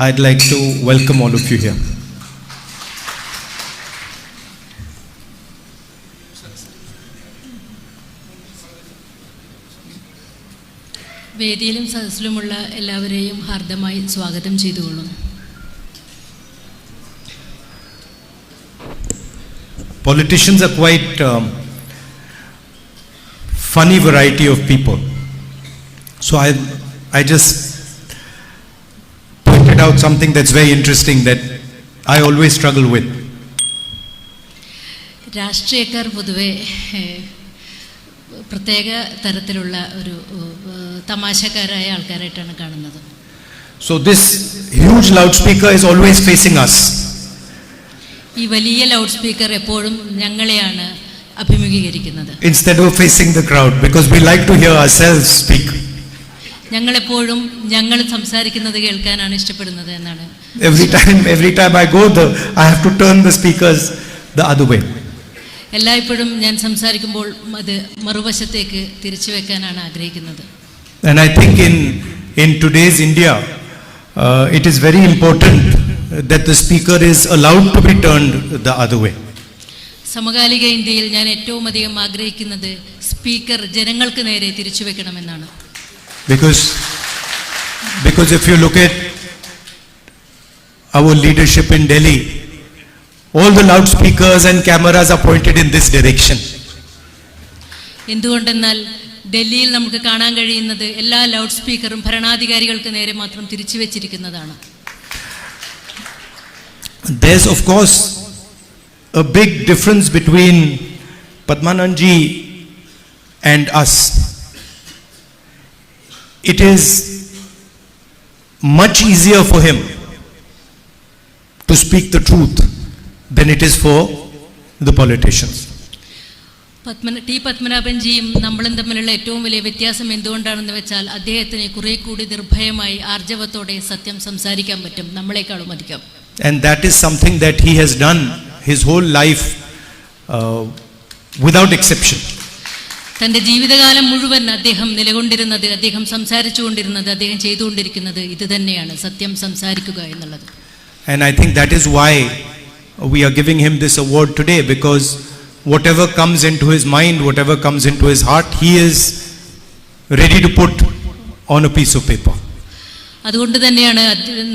I'd like to welcome all of you here. വേദിയിലും സദസ്സിലുമുള്ള എല്ലാവരെയും ഹാർദമായി സ്വാഗതം ചെയ്തുകൊള്ളുന്നു. Politicians are quite funny variety of people. So I just pointed out something that's very interesting that I always struggle with. രാഷ്ട്രീയക്കാർ പൊതുവെ പ്രത്യേക തരത്തിലുള്ള ഒരു തമാശക്കാരായ ആൾക്കാരായിട്ടാണ് കാണുന്നത്. So this huge loudspeaker is always facing us. ഈ വലിയ ലൗഡ് സ്പീക്കർ എപ്പോഴും ഞങ്ങളെയാണ് അഭിമുഖീകരിക്കുന്നത്. Instead of facing the crowd, because we like to hear ourselves speak. ഞങ്ങളെപ്പോഴും ഞങ്ങൾ സംസാരിക്കുന്നത് കേൾക്കാനാണ് ഇഷ്ടപ്പെടുന്നത് എന്നാണ്. Every time I go there, I have to turn the speakers the other way. എല്ലായ്പ്പോഴും ഞാൻ സംസാരിക്കുമ്പോൾ അത് മറുവശത്തേക്ക് തിരിച്ചു വെക്കാനാണ് ആഗ്രഹിക്കുന്നത്. And I think in today's India, it is very important that the speaker is allowed to be turned the other way. സമകാലിക ഇന്ത്യയിൽ ഞാൻ ഏറ്റവും അധികം ആഗ്രഹിക്കുന്നത് സ്പീക്കർ ജനങ്ങൾക്ക് നേരെ തിരിച്ചു വെക്കണമെന്നാണ്. Because if you look at our leadership in Delhi, all the loudspeakers and cameras are pointed in this direction. എന്തുകൊണ്ടെന്നാൽ ഡൽഹിയിൽ നമുക്ക് കാണാൻ കഴിയുന്നത് എല്ലാ ലൗഡ് സ്പീക്കറും ഭരണാധികാരികൾക്ക് നേരെ മാത്രം തിരിച്ചു വെച്ചിരിക്കുന്നതാണ്. There's of course a big difference between Padmanandji and us. It is much easier for him to speak the truth than it is for the politicians. പത്മനാഭൻജിയും നമ്മളും തമ്മിലുള്ള ഏറ്റവും വലിയ വ്യത്യാസം എന്തുകൊണ്ടാണെന്ന് വെച്ചാൽ അദ്ദേഹത്തിന് കുറെ കൂടി നിർഭയമായി ആർജവത്തോടെ സത്യം സംസാരിക്കാൻ പറ്റും നമ്മളെക്കാളും അധികം. And that is something that he has done his whole life without exception. തന്റെ ജീവിതകാലം മുഴുവൻ അദ്ദേഹം നിലകൊണ്ടിരുന്നത്, അദ്ദേഹം സംസാരിച്ചുകൊണ്ടിരുന്നത്, അദ്ദേഹം ചെയ്തുകൊണ്ടിരിക്കുന്നത് ഇത് തന്നെയാണ്, സത്യം സംസാരിക്കുക എന്നുള്ളത്. And I think that is why we are giving him this award today, because whatever comes into his mind, whatever comes into his heart, he is ready to put on a piece of paper. അതുകൊണ്ട് തന്നെയാണ്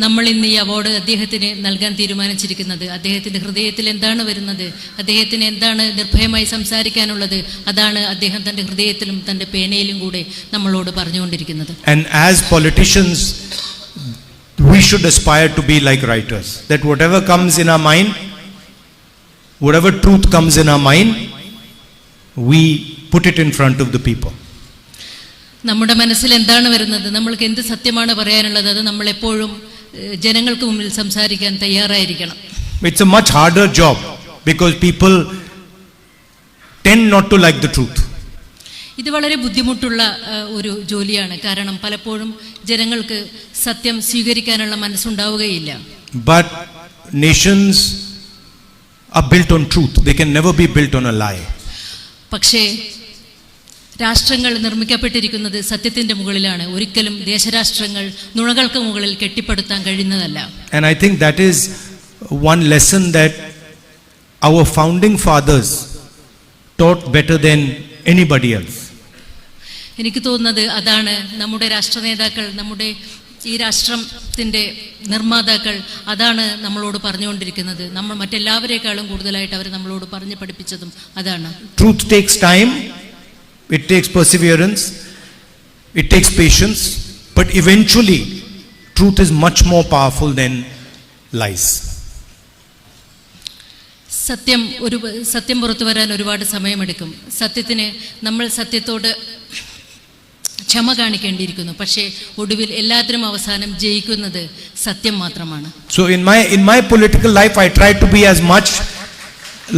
നമ്മൾ ഇന്ന് ഈ award അദ്ദേഹത്തിന് നൽകാൻ തീരുമാനിച്ചിരിക്കുന്നത്. അദ്ദേഹത്തിന്റെ ഹൃദയത്തിൽ എന്താണ് വരുന്നത്, അദ്ദേഹത്തിന് എന്താണ് നിർഭയമായി സംസാരിക്കാനുള്ളത്, അതാണ് അദ്ദേഹം തന്റെ ഹൃദയത്തിലും തന്റെ പേനയിലും കൂടെ നമ്മളോട് പറഞ്ഞുകൊണ്ടിരിക്കുന്നത്. And as politicians, we should aspire to be like writers, that whatever comes in our mind, whatever truth comes in our mind, we put it in front of the people. നമ്മുടെ മനസ്സിൽ എന്താണ് വരുന്നത്, നമ്മൾക്ക് എന്ത് സത്യമാണ് പറയാനുള്ളത്, അത് നമ്മൾ എപ്പോഴും ജനങ്ങൾക്ക് മുമ്പിൽ സംസാരിക്കാൻ തയ്യാറായിരിക്കണം. It's a much harder job because people tend not to like the truth. ഇത് വളരെ ബുദ്ധിമുട്ടുള്ള ഒരു ജോലിയാണ്. കാരണം പലപ്പോഴും ജനങ്ങൾക്ക് സത്യം സ്വീകരിക്കാനുള്ള മനസ്സുണ്ടാവുകയില്ല. But nations are built on truth. They can never be built on a lie. പക്ഷേ രാഷ്ട്രങ്ങൾ നിർമ്മിക്കപ്പെട്ടിരിക്കുന്നത് സത്യത്തിന്റെ മുകളിലാണ്. ഒരിക്കലും ദേശരാഷ്ട്രങ്ങൾ നുണകൾക്ക് മുകളിൽ കെട്ടിപ്പടുത്താൻ കഴിയുന്നതല്ല. And I think that is one lesson that our founding fathers taught better than anybody else. എനിക്ക് തോന്നുന്നത് അതാണ് നമ്മുടെ രാഷ്ട്ര നേതാക്കൾ, നമ്മുടെ ഈ രാഷ്ട്രത്തിന്റെ നിർമ്മാതാക്കൾ അതാണ് നമ്മളോട് പറഞ്ഞുകൊണ്ടിരിക്കുന്നത്. നമ്മൾ മറ്റെല്ലാവരെക്കാളും കൂടുതലായിട്ട് അവർ നമ്മളോട് പറഞ്ഞു പഠിപ്പിച്ചതും അതാണ്. Truth takes time, it takes perseverance, it takes patience, but eventually truth is much more powerful than lies. സത്യം പുറത്തു വരാൻ ഒരുപാട് സമയമെടുക്കും. സത്യത്തിന് നമ്മൾ സത്യത്തോട് ക്ഷമ കാണിക്കേണ്ടിയിരിക്കുന്നു. പക്ഷേ ഒടുവിൽ എല്ലാത്തിനും അവസാനം ജയിക്കുന്നത് സത്യം മാത്രമാണ്. So in my political life I try to be as much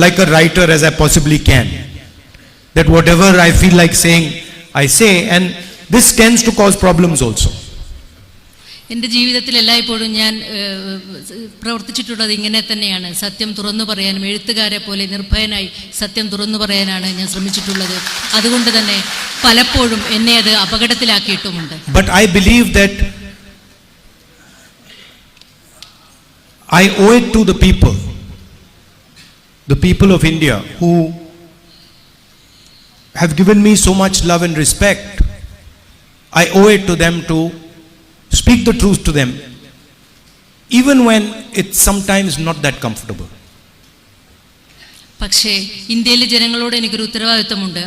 like a writer as I possibly can, that whatever I feel like saying I say, and this tends to cause problems also. എൻ്റെ ജീവിതത്തിൽ എല്ലായ്പ്പോഴും ഞാൻ പ്രവർത്തിച്ചിട്ടുള്ളത് ഇങ്ങനെ തന്നെയാണ്. സത്യം തുറന്നു പറയാനും എഴുത്തുകാരെ പോലെ നിർഭയനായി സത്യം തുറന്നു പറയാനാണ് ഞാൻ ശ്രമിച്ചിട്ടുള്ളത്. അതുകൊണ്ട് തന്നെ പലപ്പോഴും എന്നെ അത് അപകടത്തിലാക്കിയിട്ടുമുണ്ട്. But I believe that I owe it to the people of India who have given me so much love and respect. I owe it to them to speak the truth to them, even when it's sometimes not that comfortable. പക്ഷേ ഇന്ത്യയിലെ ജനങ്ങളോട് എനിക്കൊരു ഉത്തരവാദിത്വമുണ്ട്.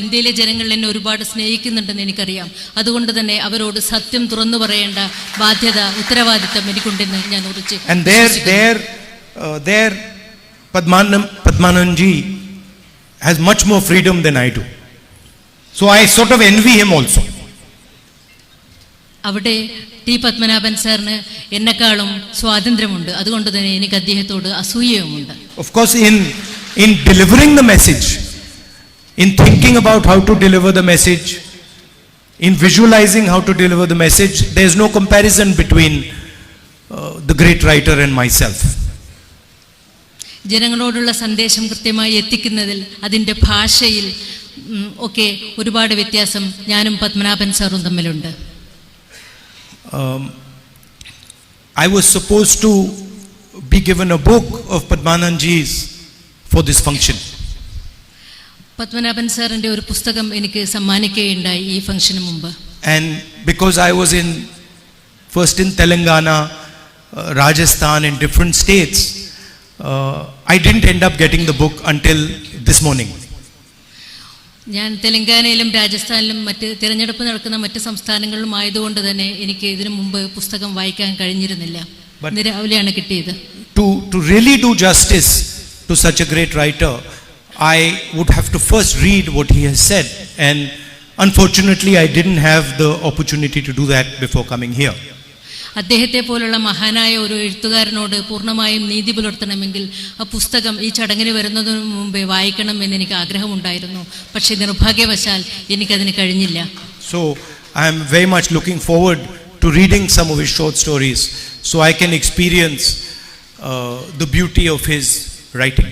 ഇന്ത്യയിലെ ജനങ്ങൾ എന്നെ ഒരുപാട് സ്നേഹിക്കുന്നുണ്ടെന്ന് എനിക്കറിയാം. അതുകൊണ്ട് തന്നെ അവരോട് സത്യം തുറന്നു പറയേണ്ട ബാധ്യത, ഉത്തരവാദിത്വം എനിക്കുണ്ടെന്ന് ഞാൻ ഉറച്ചു. And there Padmananji has much more freedom than I do. So I sort of envy him also. അവിടെ ടി പത്മനാഭൻ സാറിന് എന്നെക്കാളും സ്വാതന്ത്ര്യമുണ്ട്. അതുകൊണ്ട് തന്നെ എനിക്ക് അദ്ദേഹത്തോട് അസൂയയുമുണ്ട്. Of course, in delivering the message, in thinking about how to deliver the message, in visualizing how to deliver the message, there is no comparison between the great writer and myself. ജനങ്ങളോടുള്ള സന്ദേശം കൃത്യമായി എത്തിക്കുന്നതിൽ, അതിൻ്റെ ഭാഷയിൽ ഒക്കെ ഒരുപാട് വ്യത്യാസം ഞാനും പത്മനാഭൻ സാറും തമ്മിലുണ്ട്. I was supposed to be given a book of Padmananji's for this function. Padmanabhan സാറിന്റെ ഒരു പുസ്തകം എനിക്ക് സമ്മാനിക്കുകയുണ്ടായി ഈ ഫംഗ്ഷന് മുമ്പ്. And because I was first in Telangana, Rajasthan, in different states, I didn't end up getting the book until this morning. ഞാൻ തെലങ്കാനയിലും രാജസ്ഥാനിലും മറ്റ് തിരഞ്ഞെടുപ്പ് നടക്കുന്ന മറ്റ് സംസ്ഥാനങ്ങളിലും ആയതുകൊണ്ട് തന്നെ എനിക്ക് ഇതിനു മുമ്പ് പുസ്തകം വായിക്കാൻ കഴിഞ്ഞിരുന്നില്ല. ഇന്ന് രാവിലെയാണ് കിട്ടിയത്. To really do justice to such a great writer, I would have to first read what he has said, and unfortunately I didn't have the opportunity to do that before coming here. അദ്ദേഹത്തെ പോലുള്ള മഹാനായ ഒരു എഴുത്തുകാരനോട് പൂർണ്ണമായും നീതി പുലർത്തണമെങ്കിൽ ആ പുസ്തകം ഈ ചടങ്ങിന് വരുന്നതിന് മുമ്പേ വായിക്കണം എന്ന് എനിക്ക് ആഗ്രഹമുണ്ടായിരുന്നു. പക്ഷേ നിർഭാഗ്യവശാൽ എനിക്കതിന് കഴിഞ്ഞില്ല. So I am very much looking forward to reading some of his short stories so I can experience the beauty of his writing.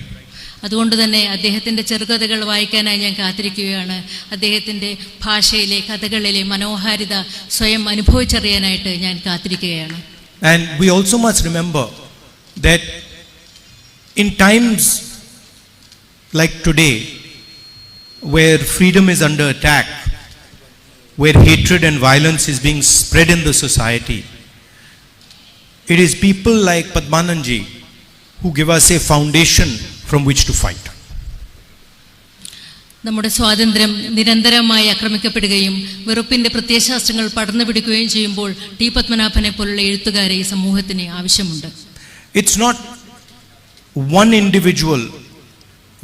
അതുകൊണ്ട് തന്നെ അദ്ദേഹത്തിൻ്റെ ചെറുകഥകൾ വായിക്കാനായി ഞാൻ കാത്തിരിക്കുകയാണ്. അദ്ദേഹത്തിൻ്റെ ഭാഷയിലെ കഥകളിലെ മനോഹാരിത സ്വയം അനുഭവിച്ചറിയാനായിട്ട് ഞാൻ കാത്തിരിക്കുകയാണ്. And we also must remember that in times like today, where freedom is under attack, where hatred and violence is being spread in the society, it is people like Padmananji who give us a foundation from which to fight. നമ്മുടെ സ്വാതന്ത്ര്യം നിരന്തരമായി ആക്രമിക്കപ്പെടുകയും വെറുപ്പിന്റെ പ്രത്യയശാസ്ത്രങ്ങൾ പടർന്നു പിടിക്കുകയും ചെയ്യുമ്പോൾ T പത്മനാഭനെ പോലുള്ള എഴുത്തുകാരെ ഈ സമൂഹത്തിന് ആവശ്യമുണ്ട്. It's not one individual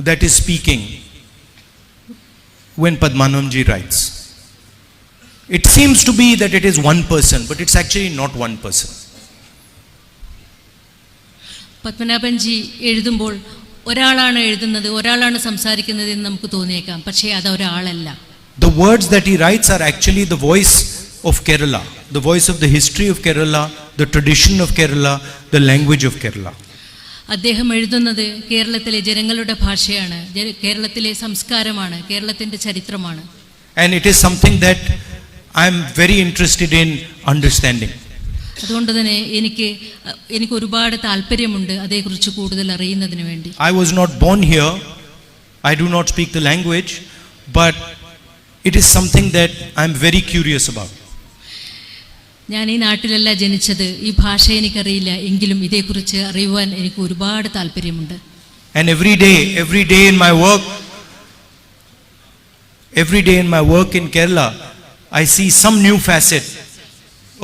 that is speaking when Padmananji writes. It seems to be that it is one person, but it's actually not one person. Padmanabhanji എഴുതുമ്പോൾ ഒരാളാണ് എഴുതുന്നത്, ഒരാളാണ് സംസാരിക്കുന്നത് എന്ന് നമുക്ക് തോന്നിയേക്കാം. പക്ഷേ അത് ഒരാളല്ല. The words that he writes are actually the voice of Kerala, the voice of the history of Kerala, the tradition of Kerala, the language of Kerala. അദ്ദേഹം എഴുതുന്നത് കേരളത്തിലെ ജനങ്ങളുടെ ഭാഷയാണ്, കേരളത്തിലെ സംസ്കാരമാണ്, കേരളത്തിന്റെ ചരിത്രമാണ്. And it is something that I am very interested in understanding. അതുകൊണ്ട് തന്നെ എനിക്ക് ഒരുപാട് താല്പര്യമുണ്ട് അതേക്കുറിച്ച് കൂടുതൽ അറിയുന്നതിന് വേണ്ടി. I was not born here. I do not speak the language, but it is something that I am very curious about. ഞാൻ ഈ നാട്ടിലല്ല ജനിച്ചത്, ഈ ഭാഷ എനിക്കറിയില്ല, എങ്കിലും ഇതേക്കുറിച്ച് അറിയുവാൻ എനിക്ക് ഒരുപാട് താല്പര്യമുണ്ട്. And every day in my work in Kerala, I see some new facet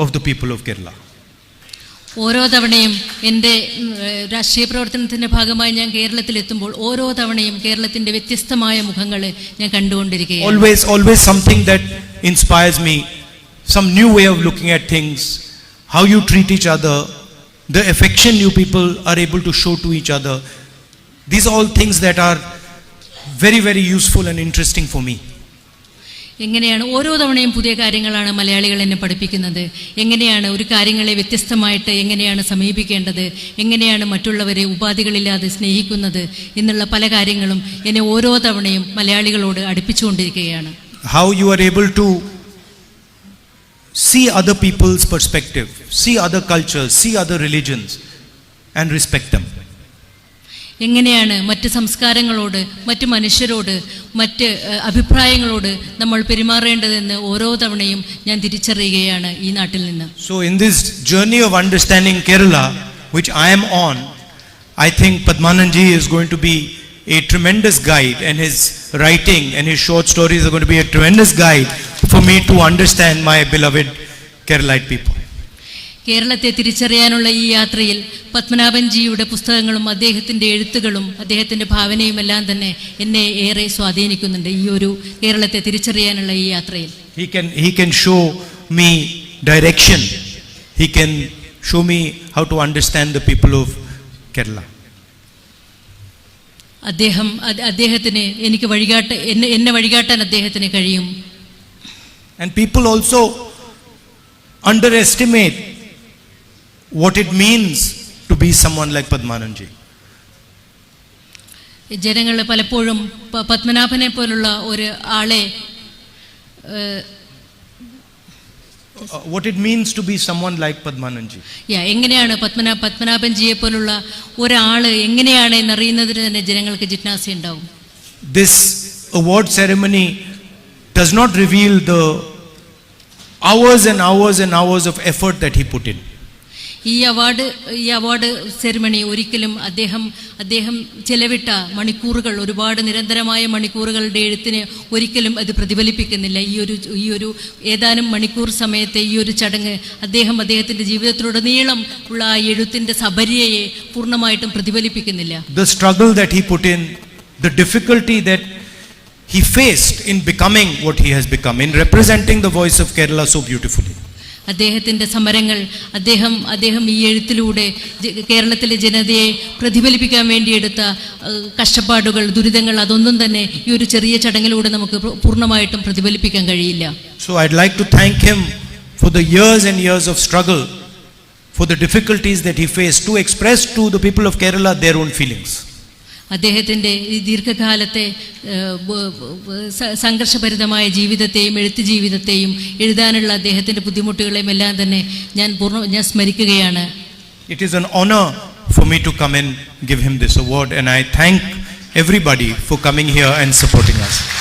of the people of Kerala. ഓരോ തവണയും എൻ്റെ രാഷ്ട്രീയ പ്രവർത്തനത്തിന്റെ ഭാഗമായി ഞാൻ കേരളത്തിലെത്തുമ്പോൾ ഓരോ തവണയും കേരളത്തിന്റെ വ്യത്യസ്തമായ മുഖങ്ങൾ ഞാൻ കണ്ടുകൊണ്ടിരിക്കുകയാണ്. Always something that inspires me, some new way of looking at things, how you treat each other, the affection you people are able to show to each other. These are all things that are very, very useful and interesting for me. എങ്ങനെയാണ് ഓരോ തവണയും പുതിയ കാര്യങ്ങളാണ് മലയാളികൾ എന്നെ പഠിപ്പിക്കുന്നത്. എങ്ങനെയാണ് ഒരു കാര്യങ്ങളെ വ്യത്യസ്തമായിട്ട് എങ്ങനെയാണ് സമീപിക്കേണ്ടത്, എങ്ങനെയാണ് മറ്റുള്ളവരെ ഉപാധികളില്ലാതെ സ്നേഹിക്കുന്നത് എന്നുള്ള പല കാര്യങ്ങളും എന്നെ ഓരോ തവണയും മലയാളികളോട് അടുപ്പിച്ചുകൊണ്ടിരിക്കുകയാണ്. How you are able to see other people's perspective, see other cultures, see other religions, and respect them. എങ്ങനെയാണ് മറ്റ് സംസ്കാരങ്ങളോട്, മറ്റ് മനുഷ്യരോട്, മറ്റ് അഭിപ്രായങ്ങളോട് നമ്മൾ പെരുമാറേണ്ടതെന്ന് ഓരോ തവണയും ഞാൻ തിരിച്ചറിയുകയാണ് ഈ നാട്ടിൽ നിന്ന്. So in this journey of understanding Kerala, which I am on, I think Padmananji is going to be a tremendous guide, and his writing and his short stories are going to be a tremendous guide for me to understand my beloved Keralite people. കേരളത്തെ തിരിച്ചറിയാനുള്ള ഈ യാത്രയിൽ പത്മനാഭൻജിയുടെ പുസ്തകങ്ങളും അദ്ദേഹത്തിൻ്റെ എഴുത്തുകളും അദ്ദേഹത്തിൻ്റെ ഭാവനയും എല്ലാം തന്നെ എന്നെ ഏറെ സ്വാധീനിക്കുന്നുണ്ട് ഈ ഒരു കേരളത്തെ തിരിച്ചറിയാനുള്ള ഈ യാത്രയിൽ. He can show me direction. He can show me how to understand the people of Kerala. അദ്ദേഹത്തിന് എനിക്ക് എന്നെ വഴികാട്ടാൻ അദ്ദേഹത്തിന് കഴിയും. And people also underestimate what it means to be someone like Padmananji. ജനങ്ങൾ പലപ്പോഴും പത്മനാഭനെ പോലുള്ള ഒരു ആളെ what it means to be someone like Padmananji. എങ്ങനെയാണ് പത്മനാഭൻജിയെ പോലുള്ള ഒരാള് എങ്ങനെയാണ് എന്നറിയുന്നതിന് തന്നെ ജനങ്ങൾക്ക് ജിജ്ഞാസ ഉണ്ടാവും. This award ceremony does not reveal the hours and hours and hours of effort that he put in. ഈ അവാർഡ് സെറിമണി ഒരിക്കലും അദ്ദേഹം ചെലവിട്ട മണിക്കൂറുകൾ, ഒരുപാട് നിരന്തരമായ മണിക്കൂറുകളുടെ എഴുത്തിന് ഒരിക്കലും അത് പ്രതിഫലിപ്പിക്കുന്നില്ല. ഈ ഒരു ഏതാനും മണിക്കൂർ സമയത്തെ ഈ ഒരു ചടങ്ങ് അദ്ദേഹത്തിൻ്റെ ജീവിതത്തിലുടനീളം ഉള്ള ആ എഴുത്തിൻ്റെ സബരിയയെ പൂർണ്ണമായിട്ടും പ്രതിഫലിപ്പിക്കുന്നില്ല. The struggle that he put in, the difficulty that he faced in becoming what he has become, in representing the voice of Kerala so beautifully. അദ്ദേഹത്തിൻ്റെ സമരങ്ങൾ, അദ്ദേഹം ഈ എഴുത്തിലൂടെ കേരളത്തിലെ ജനതയെ പ്രതിഫലിപ്പിക്കാൻ വേണ്ടിയെടുത്ത കഷ്ടപ്പാടുകൾ, ദുരിതങ്ങൾ, അതൊന്നും തന്നെ ഈ ഒരു ചെറിയ ചടങ്ങിലൂടെ നമുക്ക് പൂർണ്ണമായിട്ടും പ്രതിഫലിപ്പിക്കാൻ കഴിയില്ല. So I'd like to thank him for the years and years of struggle, for the difficulties that he faced to express to the people of Kerala their own feelings. അദ്ദേഹത്തിൻ്റെ ഈ ദീർഘകാലത്തെ സംഘർഷഭരിതമായ ജീവിതത്തെയും എഴുത്ത് ജീവിതത്തെയും എഴുതാനുള്ള അദ്ദേഹത്തിൻ്റെ ബുദ്ധിമുട്ടുകളെയും എല്ലാം തന്നെ ഞാൻ സ്മരിക്കുകയാണ്. It is an honor for me to come and give him this award, and I thank everybody for coming here and supporting us.